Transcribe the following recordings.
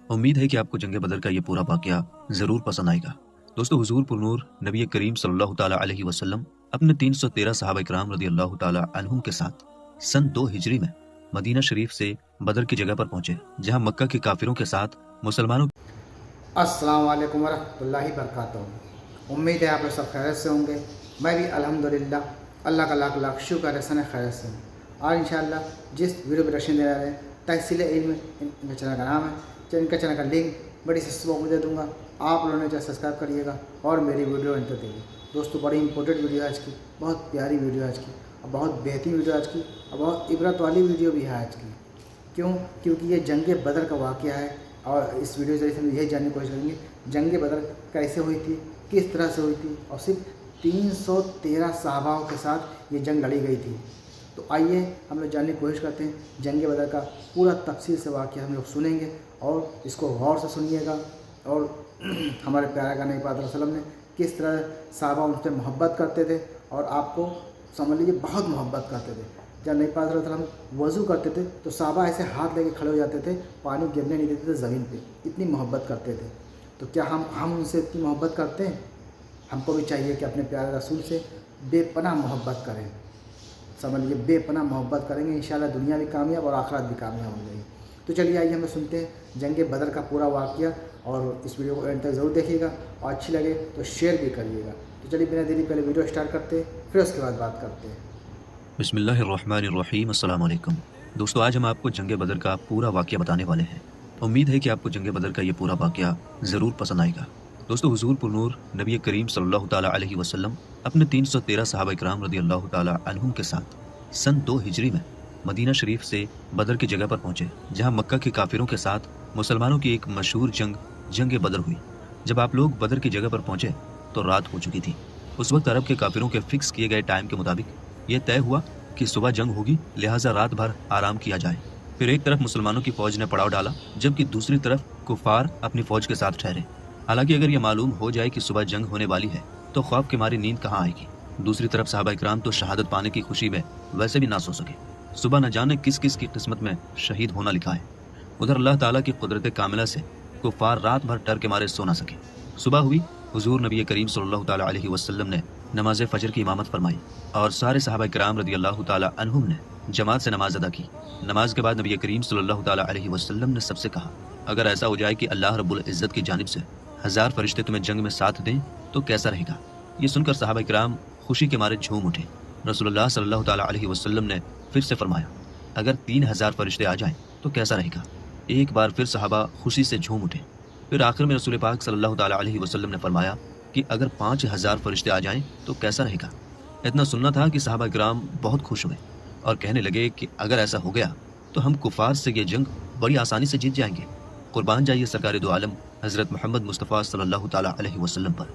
امید ہے کہ آپ کو جنگ بدر کا یہ پورا واقعہ ضرور پسند آئے گا۔ دوستو، حضور پرنور نبی کریم صلی اللہ تعالیٰ علیہ وسلم اپنے 313 صحابہ کرام رضی اللہ تعالیٰ عنہم کے ساتھ سن 2 ہجری میں مدینہ شریف سے بدر کی جگہ پر پہنچے، جہاں مکہ کے کافروں کے ساتھ مسلمانوں السلام علیکم ورحمۃ اللہ وبرکاتہ۔ امید ہے آپ لوگ سب خیریت سے ہوں گے۔ میں بھی الحمدللہ اللہ کا لاکھ لاکھ شکر ہے سن خیریت سے ہوں۔ اور انشاءاللہ جس ویڈیو پہ رشن دے رہے ہیں تحصیل علم، ان کے چینل کا نام ہے، ان کے چینل کا لنک بڑی سی صبح کو دے دوں گا، آپ لوگوں نے چاہے سبسکرائب کریے گا اور میری ویڈیو انٹر دیجیے۔ دوستو بڑی امپورٹنٹ ویڈیو ہے آج کی، بہت پیاری ویڈیو ہے آج کی، اور بہت بہترین ویڈیو ہے آج کی، اور بہت عبرت والی ویڈیو بھی ہے آج کی۔ کیونکہ یہ جنگ بدر کا واقعہ ہے، اور اس ویڈیو کے ذریعے سے ہم یہی جاننے کی کوشش کریں گے جنگ بدر کیسے ہوئی تھی، کس طرح سے ہوئی تھی، اور صرف 313 صحابہ کے ساتھ یہ جنگ لڑی گئی تھی۔ تو آئیے ہم لوگ جاننے کی کوشش کرتے ہیں جنگ بدر کا پورا تفصیل سے واقعہ ہم لوگ سنیں گے، اور اس کو غور سے سنیے گا، اور ہمارے پیارے کا نبی پاک صلی اللہ علیہ وسلم نے کس طرح صحابہ ان سے محبت کرتے تھے، اور آپ کو سمجھ لیجیے بہت محبت کرتے تھے۔ جب نبی پاک صلی اللہ علیہ وسلم وضو کرتے تھے تو صحابہ ایسے ہاتھ لے کے کھڑے ہو جاتے تھے، پانی گرنے نہیں دیتے تھے زمین پہ، اتنی محبت کرتے تھے۔ تو کیا ہم ان سے اتنی محبت کرتے ہیں؟ ہم کو بھی چاہیے کہ اپنے پیارے رسول سے بے پناہ محبت کریں، سمجھ لیجیے بے پناہ محبت کریں گے، انشاءاللہ دنیا بھی کامیاب اور آخرت بھی کامیاب ہو جائے گی۔ تو چلیے آئیے ہم سنتے ہیں جنگ بدر کا پورا واقعہ، اور اس ویڈیو کو اینڈ تک ضرور دیکھیے گا، اور اچھی لگے تو شیئر بھی کریے گا۔ تو چلیے بنا دیری پہلے ویڈیو اسٹارٹ کرتے ہیں، پھر اس کے بعد بات کرتے ہیں۔ بسم اللہ الرحمن الرحیم۔ السلام علیکم دوستو، آج ہم آپ کو جنگ بدر کا پورا واقعہ بتانے والے ہیں۔ امید ہے کہ آپ کو جنگ بدر کا یہ پورا واقعہ ضرور پسند آئے گا۔ دوستو، حضور پرنور نبی کریم صلی اللہ تعالیٰ علیہ وسلم اپنے 313 صحابہ کرام رضی اللہ تعالیٰ عنہم کے ساتھ سن 2 ہجری میں مدینہ شریف سے بدر کی جگہ پر پہنچے، جہاں مکہ کے کافروں کے ساتھ مسلمانوں کی ایک مشہور جنگ بدر ہوئی۔ جب آپ لوگ بدر کی جگہ پر پہنچے تو رات ہو چکی تھی۔ اس وقت عرب کے کافروں کے فکس کیے گئے ٹائم کے مطابق یہ طے ہوا کہ صبح جنگ ہوگی، لہٰذا رات بھر آرام کیا جائے۔ پھر ایک طرف مسلمانوں کی فوج نے پڑاؤ ڈالا، جبکہ دوسری طرف کفار اپنی فوج کے ساتھ ٹھہرے۔ حالانکہ اگر یہ معلوم ہو جائے کہ صبح جنگ ہونے والی ہے تو خوف کے مارے نیند کہاں آئے گی۔ دوسری طرف صحابہ کرام تو شہادت پانے کی خوشی میں ویسے بھی نہ سو سکے۔ صبح نہ جانے کس کس کی قسمت میں شہید ہونا لکھا ہے۔ ادھر اللہ تعالیٰ کی قدرت کاملہ سے کفار رات بھر ڈر کے مارے سو نہ سکے۔ صبح ہوئی، حضور نبی کریم صلی اللہ تعالیٰ علیہ وسلم نے نماز فجر کی امامت فرمائی، اور سارے صحابہ کرام رضی اللہ تعالیٰ عنہم نے جماعت سے نماز ادا کی۔ نماز کے بعد نبی کریم صلی اللہ تعالیٰ علیہ وسلم نے سب سے کہا، اگر ایسا ہو جائے کہ اللہ رب العزت کی جانب سے 1000 فرشتے تمہیں جنگ میں ساتھ دیں تو کیسا رہے گا؟ یہ سن کر صحابہ کرام خوشی کے مارے جھوم اٹھے۔ رسول اللہ صلی اللہ تعالیٰ علیہ وسلم نے پھر سے فرمایا، اگر 3000 فرشتے آ جائیں تو کیسا رہے گا؟ ایک بار پھر صحابہ خوشی سے جھوم اٹھے۔ پھر آخر میں رسول پاک صلی اللہ تعالیٰ علیہ وسلم نے فرمایا کہ اگر 5000 فرشتے آ جائیں تو کیسا رہے گا؟ اتنا سننا تھا کہ صحابہ کرام بہت خوش ہوئے اور کہنے لگے کہ اگر ایسا ہو گیا تو ہم کفار سے یہ جنگ بڑی آسانی سے جیت جائیں گے۔ قربان جائیے سرکار دو عالم حضرت محمد مصطفیٰ صلی اللہ تعالیٰ علیہ وسلم پر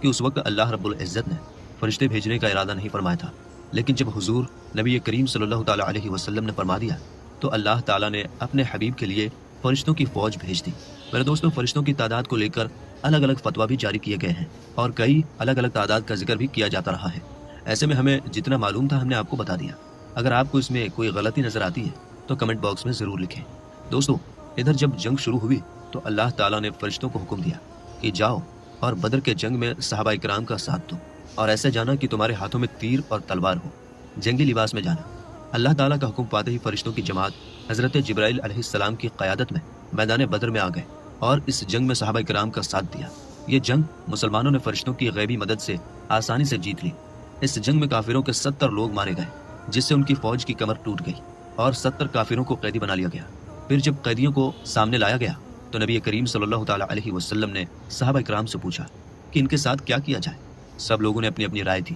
کہ اس وقت اللہ رب العزت نے فرشتے بھیجنے کا ارادہ نہیں فرمایا تھا، لیکن جب حضور نبی کریم صلی اللہ تعالیٰ علیہ وسلم نے فرما دیا تو اللہ تعالیٰ نے اپنے حبیب کے لیے فرشتوں کی فوج بھیج دی۔ میرے دوستوں، فرشتوں کی تعداد کو لے کر الگ الگ فتویٰ بھی جاری کیے گئے ہیں، اور کئی الگ الگ تعداد کا ذکر بھی کیا جاتا رہا ہے۔ ایسے میں ہمیں جتنا معلوم تھا ہم نے آپ کو بتا دیا۔ اگر آپ کو اس میں کوئی غلطی نظر آتی ہے تو کمنٹ باکس میں ضرور لکھیں۔ دوستو، ادھر جب جنگ شروع ہوئی تو اللہ تعالیٰ نے فرشتوں کو حکم دیا کہ جاؤ اور بدر کے جنگ میں صحابہ کرام کا ساتھ دو، اور ایسے جانا کہ تمہارے ہاتھوں میں تیر اور تلوار ہو، جنگی لباس میں جانا۔ اللہ تعالیٰ کا حکم پاتے ہی فرشتوں کی جماعت حضرت جبرائیل علیہ السلام کی قیادت میں میدان بدر میں آ گئے اور اس جنگ میں صحابہ کرام کا ساتھ دیا۔ یہ جنگ مسلمانوں نے فرشتوں کی غیبی مدد سے آسانی سے جیت لی۔ اس جنگ میں کافروں کے 70 لوگ مارے گئے، جس سے ان کی فوج کی کمر ٹوٹ گئی اور 70 کافروں کو قیدی بنا لیا گیا۔ پھر جب قیدیوں کو سامنے لایا گیا تو نبی کریم صلی اللہ تعالیٰ علیہ وسلم نے صحابہ کرام سے پوچھا کہ ان کے ساتھ کیا کیا جائے۔ سب لوگوں نے اپنی اپنی رائے دی۔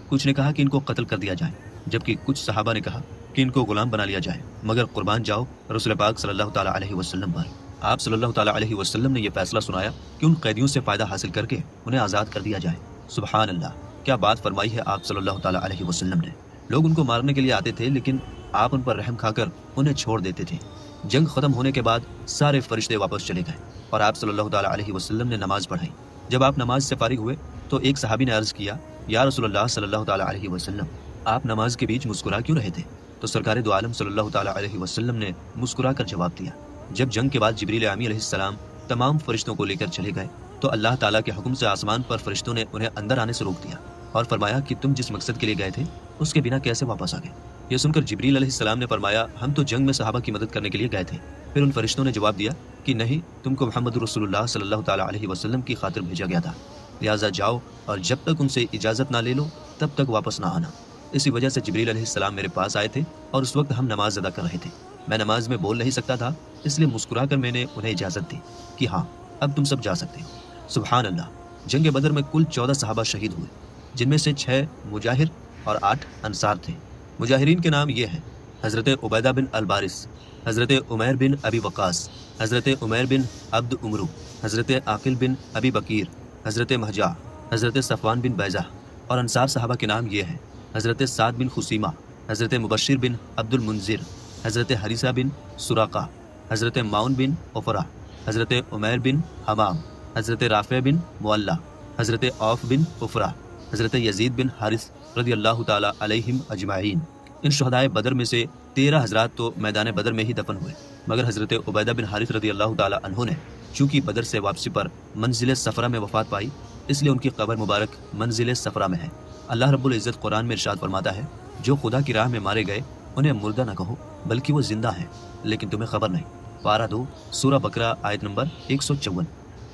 کچھ نے کہا کہ ان کو قتل کر دیا جائے، جبکہ کچھ صحابہ نے کہا کہ ان کو غلام بنا لیا جائے، مگر قربان جاؤ رسول پاک صلی اللہ تعالیٰ علیہ وسلم پر۔ آپ صلی اللہ تعالیٰ علیہ وسلم نے یہ فیصلہ سنایا کہ ان قیدیوں سے فائدہ حاصل کر کے انہیں آزاد کر دیا جائے۔ سبحان اللہ، کیا بات فرمائی ہے آپ صلی اللہ تعالیٰ علیہ وسلم نے۔ لوگ ان کو مارنے کے لیے آتے تھے، لیکن آپ ان پر رحم کھا کر انہیں چھوڑ دیتے تھے۔ جنگ ختم ہونے کے بعد سارے فرشتے واپس چلے گئے اور آپ صلی اللہ تعالیٰ علیہ وسلم نے نماز پڑھائی۔ جب آپ نماز سے فارغ ہوئے تو ایک صحابی نے عرض کیا، یا رسول اللہ صلی اللہ تعالیٰ علیہ وسلم، آپ نماز کے بیچ مسکرا کیوں رہے تھے؟ تو سرکار دو عالم صلی اللہ تعالیٰ علیہ وسلم نے مسکرا کر جواب دیا، जब जंग के बाद जिब्रील आमी अलैहिस्सलाम तमाम फरिश्तों को लेकर चले गए तो अल्लाह ताला के हुक्म से आसमान पर फरिश्तों ने उन्हें अंदर आने से रोक दिया और फरमाया कि तुम जिस मकसद के लिए गए थे उसके बिना कैसे वापस आ गए। यह सुनकर जिब्रील अलैहिस्सलाम ने फरमाया, हम तो जंग में सहाबा की मदद करने के लिए गए थे। फिर उन फरिश्तों ने जवाब दिया कि नहीं, तुमको मोहम्मद रसूलुल्लाह सल्लल्लाहु ताला अलैहि वसल्लम की खातिर भेजा गया था, लिहाजा जाओ और जब तक उनसे इजाज़त ना ले लो तब तक वापस ना आना। इसी वजह से जिब्रील अलैहिस्सलाम मेरे पास आए थे और उस वक्त हम नमाज अदा कर रहे थे। मैं नमाज में बोल नहीं सकता था, इसलिए मुस्कुराकर मैंने उन्हें इजाज़त दी कि हाँ, अब तुम सब जा सकते हो। सुभान अल्लाह। जंग बदर में कुल 14 सहाबा शहीद हुए, जिनमें से 6 मुजाहिर और 8 अंसार थे। मुजाहिरीन के नाम ये हैं: हज़रत उबैदा बिन अल-बारिस, हज़रत उमैर बिन अबी वक़ास, हज़रत उमैर बिन अब्द उमरू, हज़रत आकिल बिन अबी बकीर, हज़रत महजा, हज़रत सफ़वान बिन बैज़ा। और अंसार सहाबा के नाम ये हैं: हज़रत साद बिन खुसीमा, हज़रत मुबश्शिर बिन अब्दुल मुंज़िर, हज़रत हरीसा बिन सुराका, हज़रत माउन बिन उफ़रा, हज़रत उमैर बिन हमाम, हज़रत राफ़े बिन मुअल्ला, हज़रत औफ बिन उफ़रा, हज़रत यजीद बिन हारिस रज़ियल्लाहु ताला अलैहिम अजमाइन। इन शुहदाए बदर में से 13 हज़रात तो मैदान बदर में ही दफन हुए, मगर हज़रत उबैदा बिन हारिस रज़ियल्लाहु ताला अन्हु ने चूँकि बदर से वापसी पर मंजिल सफ़रा में वफ़ात पाई, इसलिए उनकी कब्र मुबारक मंजिल सफ़रा में है। अल्लाह रब्बुल इज़्ज़त कुरान में इरशाद फरमाता है, जो खुदा की राह में मारे गए उन्हें मुर्दा न कहो, बल्कि वो जिंदा हैं, लेकिन तुम्हें खबर नहीं। पारा 2 सूरह बकरा आयत नंबर 154।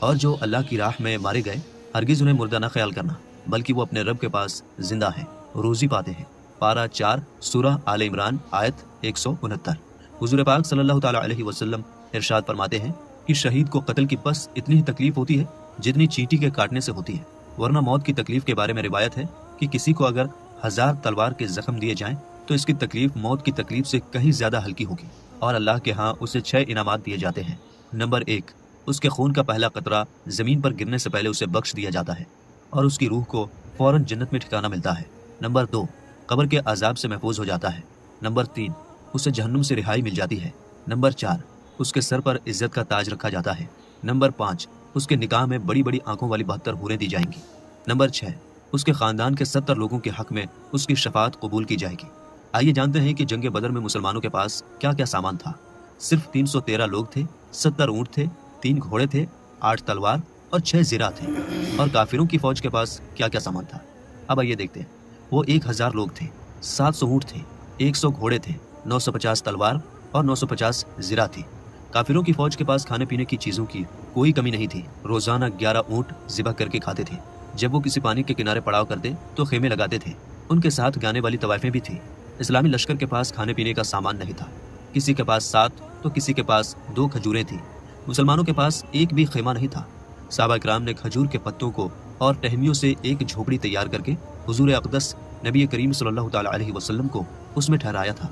और जो अल्लाह की राह में मारे गए, हरगिज़ उन्हें मुर्दा न ख्याल करना, बल्कि वो अपने रब के पास जिंदा हैं, रोज़ी पाते हैं। पारा 4 सूरह आले इमरान आयत 169। हुज़ूर पाक सल्लल्लाहु ताला अलैहि वसल्लम इरशाद फरमाते हैं कि शहीद को कत्ल की बस इतनी ही तकलीफ होती है जितनी चींटी के काटने से होती है, वरना मौत की तकलीफ के बारे में रिवायत है कि किसी को अगर 1000 तलवार के जख्म दिए जाएं तो इसकी तकलीफ मौत की तकलीफ से कहीं ज्यादा हल्की होगी और अल्लाह के यहाँ उसे 6 इनामात दिए जाते हैं। नंबर 1, उसके खून का पहला कतरा जमीन पर गिरने से पहले उसे बख्श दिया जाता है और उसकी रूह को फौरन जन्नत में ठिकाना मिलता है। नंबर 2, कब्र के अजाब से महफूज हो जाता है। नंबर 3, उसे जहन्नुम से रिहाई मिल जाती है। नंबर 4, उसके सर पर इज्जत का ताज रखा जाता है। नंबर 5, उसके निकाह में बड़ी बड़ी आंखों वाली 72 हूरें दी जाएंगी। नंबर 6, उसके खानदान के 70 लोगों के हक में उसकी शफाअत कबूल की जाएगी। आइए जानते हैं कि जंग बदर में मुसलमानों के पास क्या क्या सामान था। सिर्फ 313 लोग थे, 70 ऊँट थे, 3 घोड़े थे, 8 तलवार और 6 ज़िरा थे। और काफिरों की फौज के पास क्या क्या सामान था, अब आइए देखते हैं। वो 1000 लोग थे, 700 ऊँट थे, 100 घोड़े थे, 950 तलवार और 950 ज़िरा थी। काफिरों की फौज के पास खाने पीने की चीज़ों की कोई कमी नहीं थी। रोजाना 11 ऊँट ज़िबा करके खाते थे। जब वो किसी पानी के किनारे पड़ाव करते तो खेमे लगाते थे। उनके साथ गाने वाली तवाइफें भी थी। इस्लामी लश्कर के पास खाने पीने का सामान नहीं था। किसी के पास 7 तो किसी के पास 2 खजूरें थी। मुसलमानों के पास एक भी खेमा नहीं था। साहबा इकराम ने खजूर के पत्तों को और टहनियों से एक झोपड़ी तैयार करके हुजूर अक़दस नबी करीम सल्लल्लाहु ताला अलैहि वसल्लम को उसमें ठहराया था।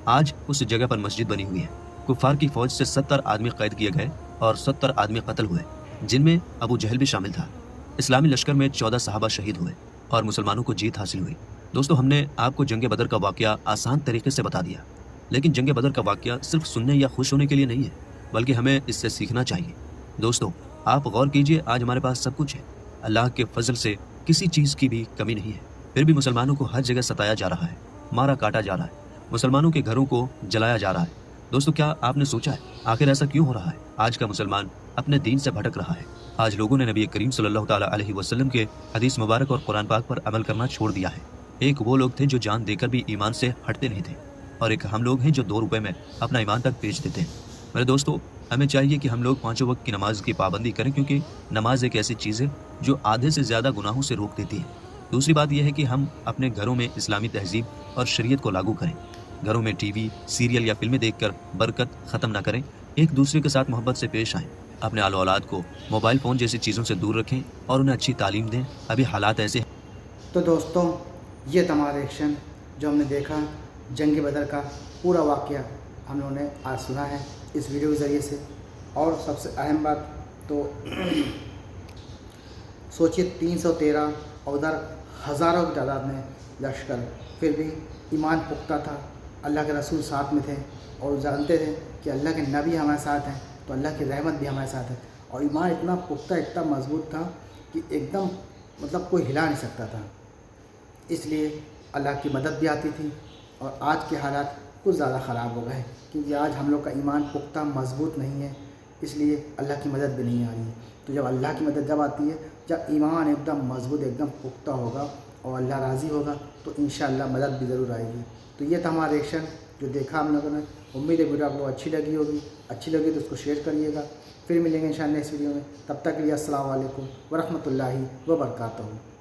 आज उस जगह पर मस्जिद बनी हुई है। कुफार की फौज से 70 आदमी कैद किए गए और 70 आदमी कत्ल हुए, जिनमें अबू जहल भी शामिल था। इस्लामी लश्कर में 14 सहाबा शहीद हुए और मुसलमानों को जीत हासिल हुई। दोस्तों, हमने आपको जंग बदर का वाकया आसान तरीके से बता दिया, लेकिन जंग बदर का वाकया सिर्फ सुनने या खुश होने के लिए नहीं है, बल्कि हमें इससे सीखना चाहिए। दोस्तों, आप गौर कीजिए, आज हमारे पास सब कुछ है, अल्लाह के फजल से किसी चीज़ की भी कमी नहीं है, फिर भी मुसलमानों को हर जगह सताया जा रहा है, मारा काटा जा रहा है, मुसलमानों के घरों को जलाया जा रहा है। दोस्तों, क्या आपने सोचा है आखिर ऐसा क्यों हो रहा है? आज का मुसलमान अपने दीन से भटक रहा है। आज लोगों ने नबी करीम सल्लल्लाहु ताला अलैहि वसल्लम के हदीस मुबारक और कुरान पाक पर अमल करना छोड़ दिया है। एक वो लोग थे जो जान देकर भी ईमान से हटते नहीं थे, और एक हम लोग हैं जो 2 रुपए में अपना ईमान तक बेच देते हैं। मेरे दोस्तों, हमें चाहिए कि हम लोग 5 वक्त की नमाज की पाबंदी करें, क्योंकि नमाज एक ऐसी चीज़ है जो आधे से ज़्यादा गुनाहों से रोक देती है। दूसरी बात यह है कि हम अपने घरों में इस्लामी तहजीब और शरीयत को लागू करें। घरों में टीवी, सीरियल या फिल्में देखकर बरकत ख़त्म ना करें। एक दूसरे के साथ मोहब्बत से पेश आएँ। अपने आलो औलाद को मोबाइल फ़ोन जैसी चीज़ों से दूर रखें और उन्हें अच्छी तालीम दें। अभी हालात ऐसे हैं। तो दोस्तों, ये था हमारा रिएक्शन जो हमने देखा जंग बदर का पूरा वाक़या हम लोगों ने आज सुना है इस वीडियो के ज़रिए से। और सबसे अहम बात तो सोचिए 313 और उधर हज़ारों की तादाद में लश्कर, फिर भी ईमान पुख्ता था, अल्लाह के रसूल साथ में थे और जानते थे कि अल्लाह के नबी हमारे साथ हैं तो अल्लाह की रहमत भी हमारे साथ है। और ईमान इतना पुख्ता, इतना मजबूत था कि एकदम मतलब कोई हिला नहीं सकता था। इसलिए अल्लाह की मदद भी आती थी। और आज के हालात कुछ ज़्यादा ख़राब हो गए, क्योंकि आज हम लोग का ईमान पुख्ता मजबूत नहीं है, इसलिए अल्लाह की मदद भी नहीं आ रही है। तो जब अल्लाह की मदद जब आती है, जब ईमान एकदम मजबूत एकदम पुख्ता होगा और अल्लाह राज़ी होगा, तो इंशाअल्लाह मदद भी ज़रूर आएगी। तो ये था हमारा रिएक्शन जो देखा हम लोगों ने। उम्मीद है वीडियो आप लोग अच्छी लगी होगी। अच्छी लगी तो उसको शेयर करिएगा। फिर मिलेंगे इंशाअल्लाह नेक्स्ट वीडियो में। तब तक के लिए अस्सलाम वालेकुम व रहमतुल्लाहि व बरकातहू।